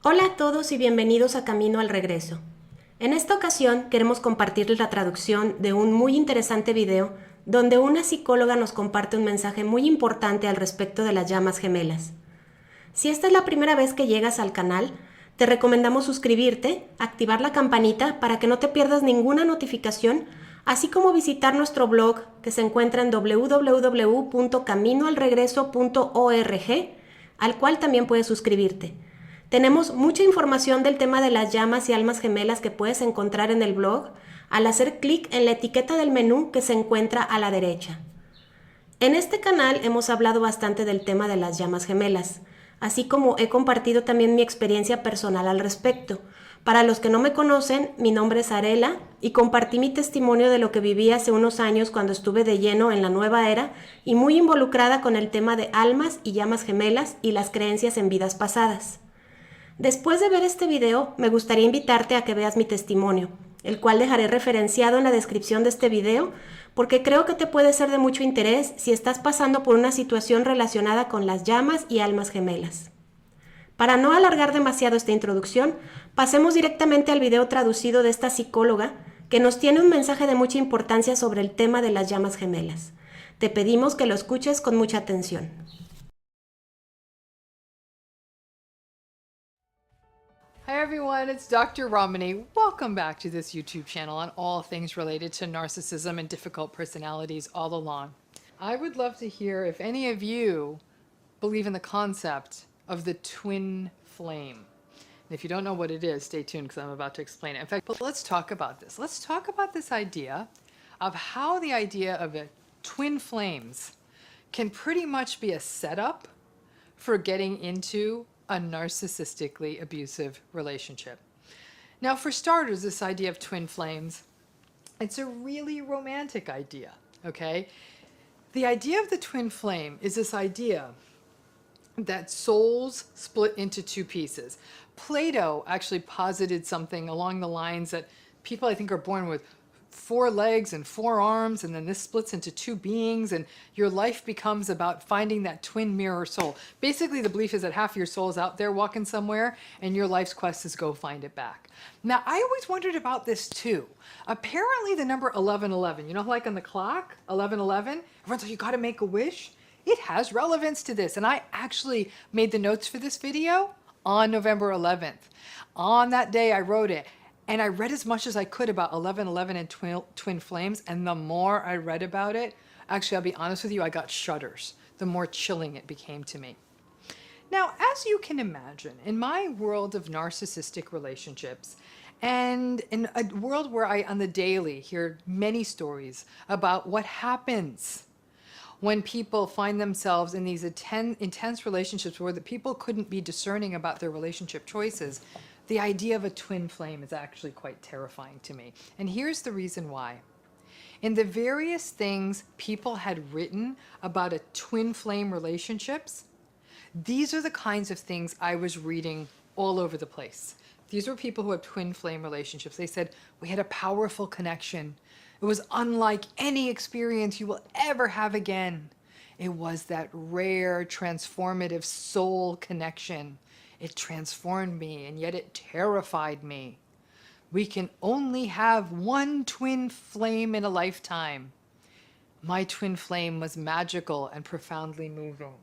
Hola a todos y bienvenidos a Camino al Regreso. En esta ocasión queremos compartirles la traducción de un muy interesante video donde una psicóloga nos comparte un mensaje muy importante al respecto de las llamas gemelas. Si esta es la primera vez que llegas al canal, te recomendamos suscribirte, activar la campanita para que no te pierdas ninguna notificación, así como visitar nuestro blog que se encuentra en www.caminoalregreso.org, al cual también puedes suscribirte. Tenemos mucha información del tema de las llamas y almas gemelas que puedes encontrar en el blog al hacer clic en la etiqueta del menú que se encuentra a la derecha. En este canal hemos hablado bastante del tema de las llamas gemelas, así como he compartido también mi experiencia personal al respecto. Para los que no me conocen, mi nombre es Arela y compartí mi testimonio de lo que viví hace unos años cuando estuve de lleno en la nueva era y muy involucrada con el tema de almas y llamas gemelas y las creencias en vidas pasadas. Después de ver este video, me gustaría invitarte a que veas mi testimonio, el cual dejaré referenciado en la descripción de este video, porque creo que te puede ser de mucho interés si estás pasando por una situación relacionada con las llamas y almas gemelas. Para no alargar demasiado esta introducción, pasemos directamente al video traducido de esta psicóloga, que nos tiene un mensaje de mucha importancia sobre el tema de las llamas gemelas. Te pedimos que lo escuches con mucha atención. Hi everyone, it's Dr. Romani. Welcome back to this YouTube channel on all things related to narcissism and difficult personalities all along. I would love to hear if any of you believe in the concept of the twin flame. And if you don't know what it is, stay tuned because I'm about to explain it. In fact, but let's talk about this. Let's talk about this idea of how the idea of twin flames can pretty much be a setup for getting into a narcissistically abusive relationship. Now, for starters, this idea of twin flames, it's a really romantic idea, okay? The idea of the twin flame is this idea that souls split into two pieces. Plato actually posited something along the lines that people, I think, are born with 4 legs and 4 arms, and then this splits into 2 beings, and your life becomes about finding that twin mirror soul. Basically, the belief is that half your soul is out there walking somewhere, and your life's quest is go find it back. Now, I always wondered about this too. Apparently, the number 1111, you know, like on the clock, 1111, everyone's like, you got to make a wish. It has relevance to this, and I actually made the notes for this video on November 11th. On that day, I wrote it. And I read as much as I could about 1111 and twin flames, and the more I read about it, actually, I'll be honest with you, I got shudders, the more chilling it became to me. Now, as you can imagine, in my world of narcissistic relationships, and in a world where I, on the daily, hear many stories about what happens when people find themselves in these intense relationships where the people couldn't be discerning about their relationship choices, the idea of a twin flame is actually quite terrifying to me. And here's the reason why. In the various things people had written about a twin flame relationships, these are the kinds of things I was reading all over the place. These were people who had twin flame relationships. They said, we had a powerful connection. It was unlike any experience you will ever have again. It was that rare, transformative soul connection. It transformed me, and yet it terrified me. We can only have one twin flame in a lifetime. My twin flame was magical and profoundly moving.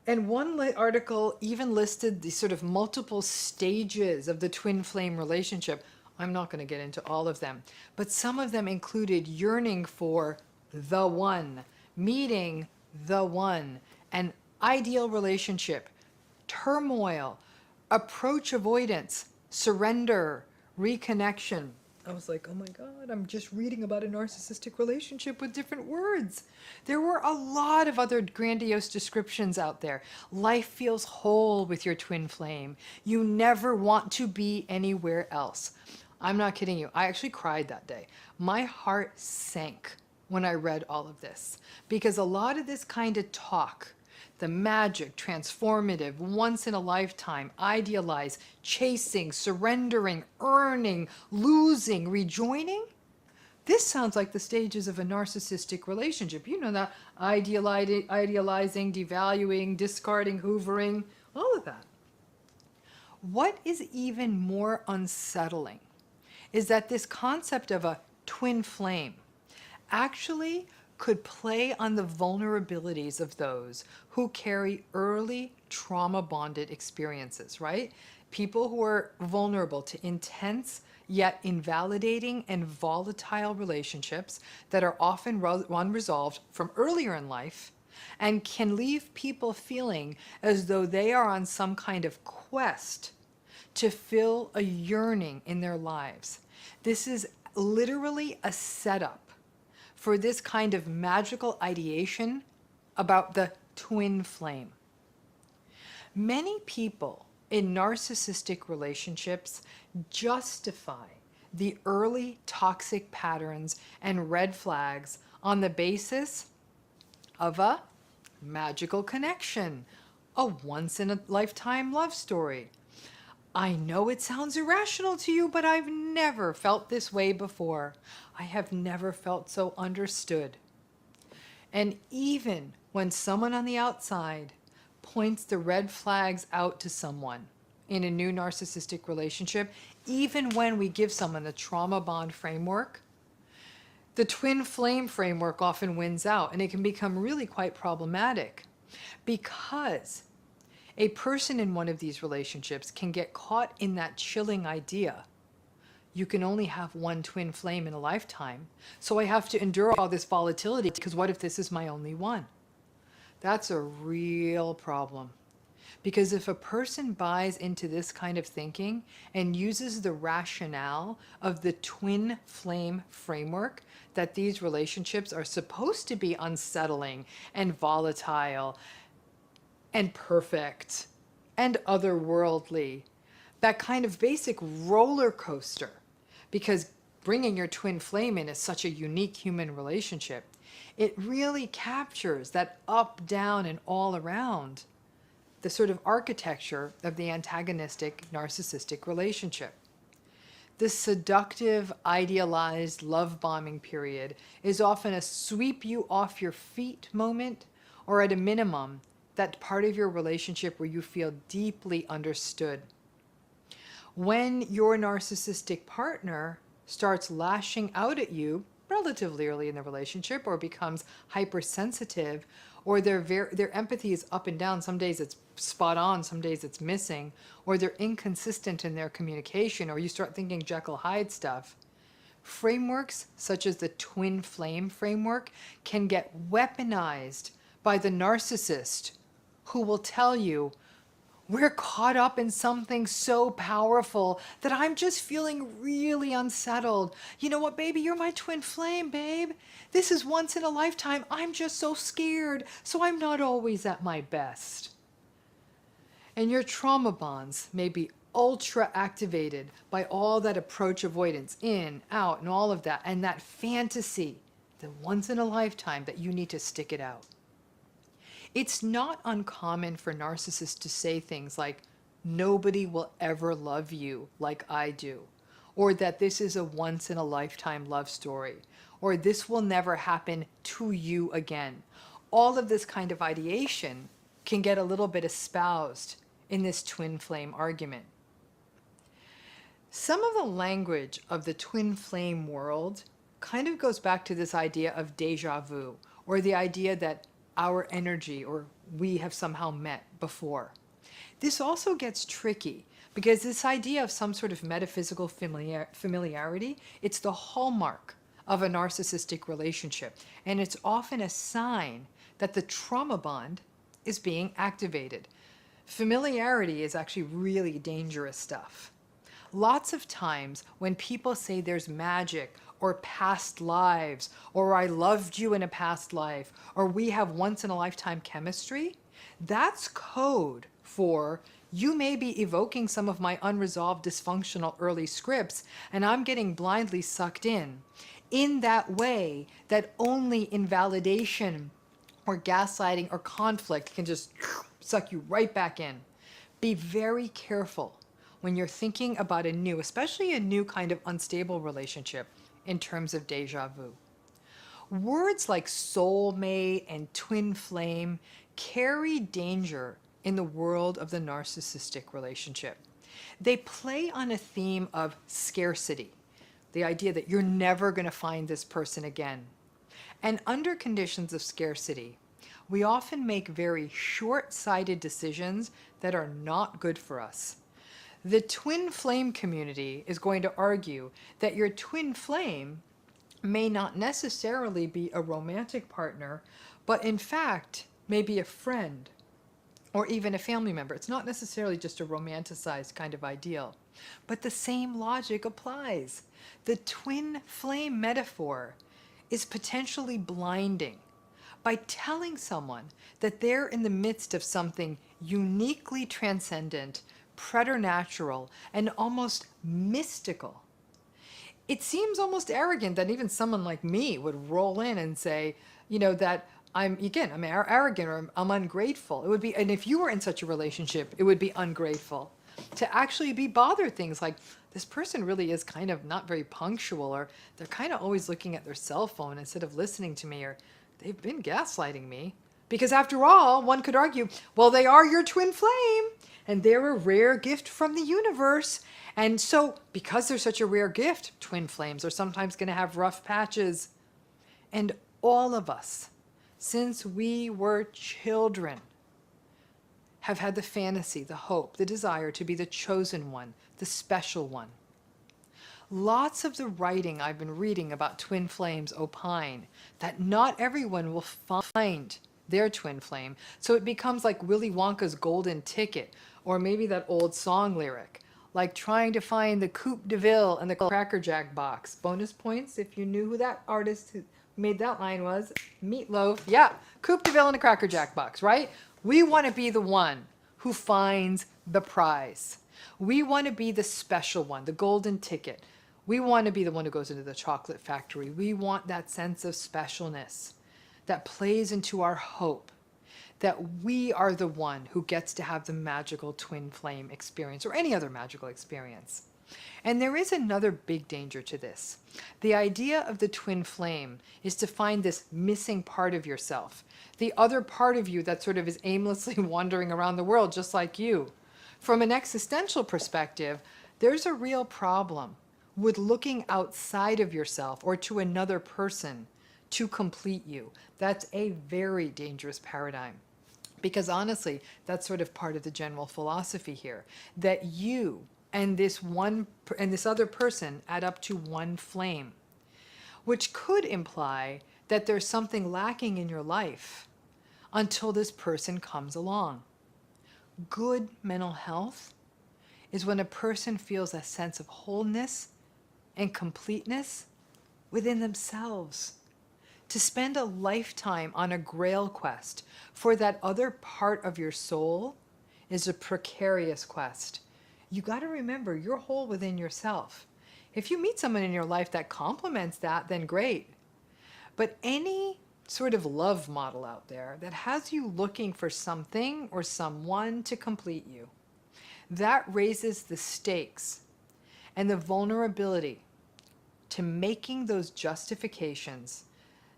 And one article even listed the sort of multiple stages of the twin flame relationship. I'm not going to get into all of them, but some of them included yearning for the one, meeting the one, an ideal relationship, turmoil, approach avoidance, surrender, reconnection. I was like, oh my God, I'm just reading about a narcissistic relationship with different words. There were a lot of other grandiose descriptions out there. Life feels whole with your twin flame. You never want to be anywhere else. I'm not kidding you. I actually cried that day. My heart sank when I read all of this, because a lot of this kind of talk, the magic, transformative, once in a lifetime, idealize, chasing, surrendering, earning, losing, rejoining. This sounds like the stages of a narcissistic relationship. You know that idealizing, devaluing, discarding, hoovering, all of that. What is even more unsettling is that this concept of a twin flame actually could play on the vulnerabilities of those who carry early trauma-bonded experiences, right? People who are vulnerable to intense yet invalidating and volatile relationships that are often unresolved from earlier in life and can leave people feeling as though they are on some kind of quest to fill a yearning in their lives. This is literally a setup for this kind of magical ideation about the twin flame. Many people in narcissistic relationships justify the early toxic patterns and red flags on the basis of a magical connection, a once-in-a-lifetime love story. I know it sounds irrational to you, but I've never felt this way before. I have never felt so understood. And even when someone on the outside points the red flags out to someone in a new narcissistic relationship, even when we give someone the trauma bond framework, the twin flame framework often wins out, and it can become really quite problematic because a person in one of these relationships can get caught in that chilling idea. You can only have one twin flame in a lifetime, so I have to endure all this volatility because what if this is my only one? That's a real problem. Because if a person buys into this kind of thinking and uses the rationale of the twin flame framework that these relationships are supposed to be unsettling and volatile and perfect and otherworldly, that kind of basic roller coaster, because bringing your twin flame in is such a unique human relationship, it really captures that up, down, and all around, the sort of architecture of the antagonistic narcissistic relationship. The seductive, idealized love bombing period is often a sweep you off your feet moment, or at a minimum, that part of your relationship where you feel deeply understood. When your narcissistic partner starts lashing out at you relatively early in the relationship, or becomes hypersensitive, or their empathy is up and down, some days it's spot on, some days it's missing, or they're inconsistent in their communication, or you start thinking Jekyll Hyde stuff, frameworks such as the twin flame framework can get weaponized by the narcissist, who will tell you, we're caught up in something so powerful that I'm just feeling really unsettled. You know what, baby? You're my twin flame, babe. This is once in a lifetime. I'm just so scared, so I'm not always at my best. And your trauma bonds may be ultra activated by all that approach avoidance, in, out, and all of that, and that fantasy, the once in a lifetime that you need to stick it out. It's not uncommon for narcissists to say things like, nobody will ever love you like I do, or that this is a once in a lifetime love story, or this will never happen to you again. All of this kind of ideation can get a little bit espoused in this twin flame argument. Some of the language of the twin flame world kind of goes back to this idea of déjà vu, or the idea that our energy or we have somehow met before. This also gets tricky because this idea of some sort of metaphysical familiarity, it's the hallmark of a narcissistic relationship, and it's often a sign that the trauma bond is being activated. Familiarity is actually really dangerous stuff. Lots of times when people say there's magic or past lives, or I loved you in a past life, or we have once in a lifetime chemistry, that's code for you may be evoking some of my unresolved dysfunctional early scripts, and I'm getting blindly sucked in that way that only invalidation or gaslighting or conflict can just suck you right back in. Be very careful when you're thinking about a new, especially a new kind of unstable relationship, in terms of déjà vu. Words like soulmate and twin flame carry danger in the world of the narcissistic relationship. They play on a theme of scarcity, the idea that you're never going to find this person again. And under conditions of scarcity, we often make very short-sighted decisions that are not good for us. The twin flame community is going to argue that your twin flame may not necessarily be a romantic partner, but in fact may be a friend or even a family member. It's not necessarily just a romanticized kind of ideal, but the same logic applies. The twin flame metaphor is potentially blinding. By telling someone that they're in the midst of something uniquely transcendent, preternatural, and almost mystical, it seems almost arrogant that even someone like me would roll in and say, that I'm arrogant or I'm ungrateful. It would be, and if you were in such a relationship, it would be ungrateful to actually be bothered things like, this person really is kind of not very punctual, or they're kind of always looking at their cell phone instead of listening to me, or they've been gaslighting me. Because after all, one could argue, well, they are your twin flame, and they're a rare gift from the universe. And so, because they're such a rare gift, twin flames are sometimes going to have rough patches. And all of us, since we were children, have had the fantasy, the hope, the desire to be the chosen one, the special one. Lots of the writing I've been reading about twin flames opine that not everyone will find their twin flame, so it becomes like Willy Wonka's golden ticket, or maybe that old song lyric, like trying to find the Coupe de Ville in the Cracker Jack box. Bonus points if you knew who that artist who made that line was. Meatloaf. Yeah, Coupe de Ville in the Cracker Jack box, right? We want to be the one who finds the prize. We want to be the special one, the golden ticket. We want to be the one who goes into the chocolate factory. We want that sense of specialness that plays into our hope that we are the one who gets to have the magical twin flame experience, or any other magical experience. And there is another big danger to this. The idea of the twin flame is to find this missing part of yourself, the other part of you that sort of is aimlessly wandering around the world just like you. From an existential perspective, there's a real problem with looking outside of yourself or to another person to complete you. That's a very dangerous paradigm. Because honestly, that's sort of part of the general philosophy here, that you and this other person add up to one flame, which could imply that there's something lacking in your life until this person comes along. Good mental health is when a person feels a sense of wholeness and completeness within themselves. To spend a lifetime on a grail quest for that other part of your soul is a precarious quest. You got to remember, you're whole within yourself. If you meet someone in your life that complements that, then great. But any sort of love model out there that has you looking for something or someone to complete you, that raises the stakes and the vulnerability to making those justifications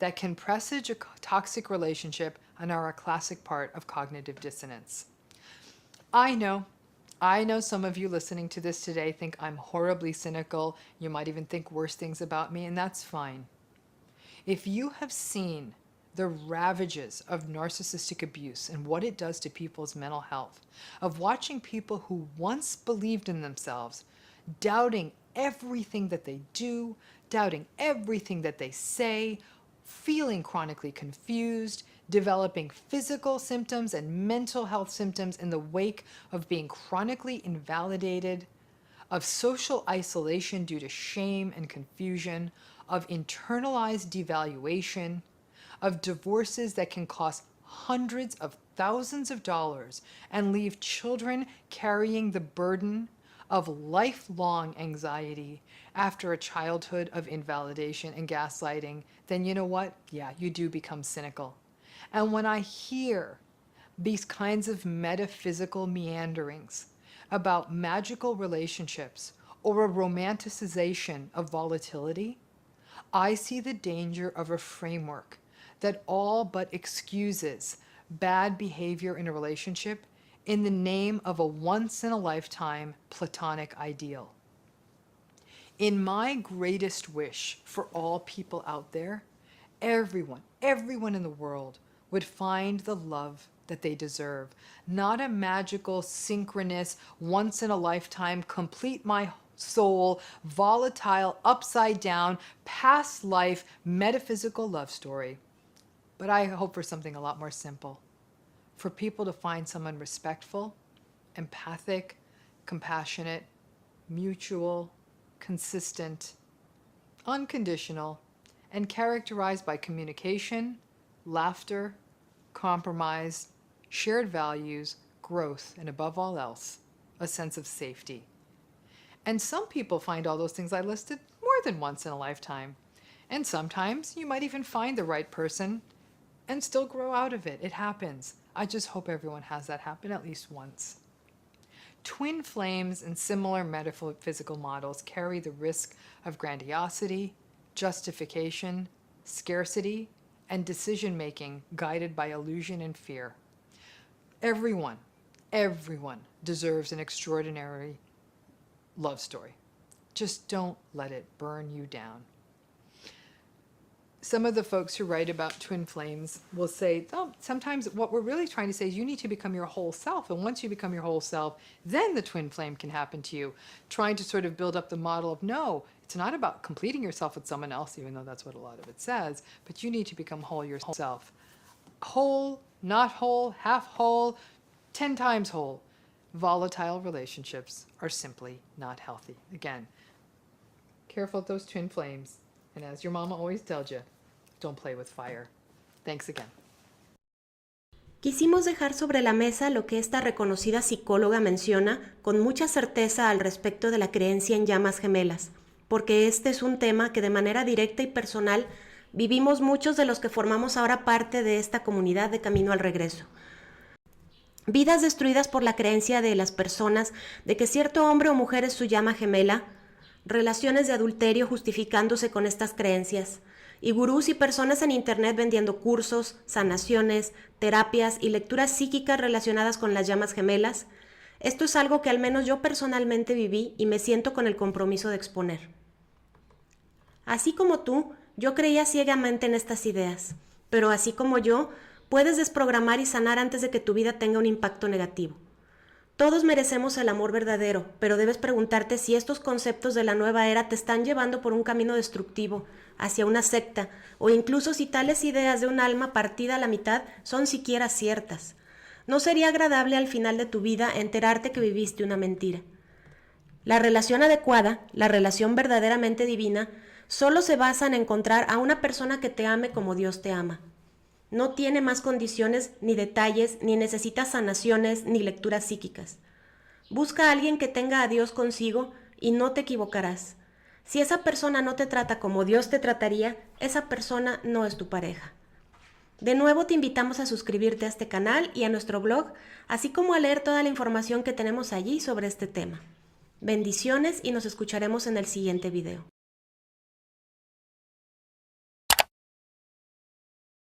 that can presage a toxic relationship and are a classic part of cognitive dissonance. I know some of you listening to this today think I'm horribly cynical. You might even think worse things about me, and that's fine. If you have seen the ravages of narcissistic abuse and what it does to people's mental health, of watching people who once believed in themselves, doubting everything that they do, doubting everything that they say, feeling chronically confused, developing physical symptoms and mental health symptoms in the wake of being chronically invalidated, of social isolation due to shame and confusion, of internalized devaluation, of divorces that can cost hundreds of thousands of dollars and leave children carrying the burden of lifelong anxiety after a childhood of invalidation and gaslighting, then you know what? Yeah, you do become cynical. And when I hear these kinds of metaphysical meanderings about magical relationships or a romanticization of volatility, I see the danger of a framework that all but excuses bad behavior in a relationship in the name of a once-in-a-lifetime platonic ideal. In my greatest wish for all people out there, everyone in the world would find the love that they deserve, not a magical, synchronous, once-in-a-lifetime, complete my soul, volatile, upside-down, past life, metaphysical love story. But I hope for something a lot more simple, for people to find someone respectful, empathic, compassionate, mutual, consistent, unconditional, and characterized by communication, laughter, compromise, shared values, growth, and above all else, a sense of safety. And some people find all those things I listed more than once in a lifetime. And sometimes you might even find the right person and still grow out of it. It happens. I just hope everyone has that happen at least once. Twin flames and similar metaphysical models carry the risk of grandiosity, justification, scarcity, and decision-making guided by illusion and fear. Everyone deserves an extraordinary love story. Just don't let it burn you down. Some of the folks who write about twin flames will say, oh, sometimes what we're really trying to say is you need to become your whole self. And once you become your whole self, then the twin flame can happen to you. Trying to sort of build up the model of, no, it's not about completing yourself with someone else, even though that's what a lot of it says, but you need to become whole yourself. Whole, not whole, half whole, 10 times whole. Volatile relationships are simply not healthy. Again, careful of those twin flames. And as your mama always tells you, don't play with fire. Thanks again. Quisimos dejar sobre la mesa lo que esta reconocida psicóloga menciona con mucha certeza al respecto de la creencia en llamas gemelas, porque este es un tema que de manera directa y personal vivimos muchos de los que formamos ahora parte de esta comunidad de Camino al Regreso. Vidas destruidas por la creencia de las personas de que cierto hombre o mujer es su llama gemela, relaciones de adulterio justificándose con estas creencias, y gurús y personas en internet vendiendo cursos, sanaciones, terapias y lecturas psíquicas relacionadas con las llamas gemelas. Esto es algo que al menos yo personalmente viví y me siento con el compromiso de exponer. Así como tú, yo creía ciegamente en estas ideas, pero así como yo, puedes desprogramar y sanar antes de que tu vida tenga un impacto negativo. Todos merecemos el amor verdadero, pero debes preguntarte si estos conceptos de la nueva era te están llevando por un camino destructivo, hacia una secta, o incluso si tales ideas de un alma partida a la mitad son siquiera ciertas. No sería agradable al final de tu vida enterarte que viviste una mentira. La relación adecuada, la relación verdaderamente divina, solo se basa en encontrar a una persona que te ame como Dios te ama. No tiene más condiciones, ni detalles, ni necesita sanaciones, ni lecturas psíquicas. Busca a alguien que tenga a Dios consigo y no te equivocarás. Si esa persona no te trata como Dios te trataría, esa persona no es tu pareja. De nuevo te invitamos a suscribirte a este canal y a nuestro blog, así como a leer toda la información que tenemos allí sobre este tema. Bendiciones y nos escucharemos en el siguiente video.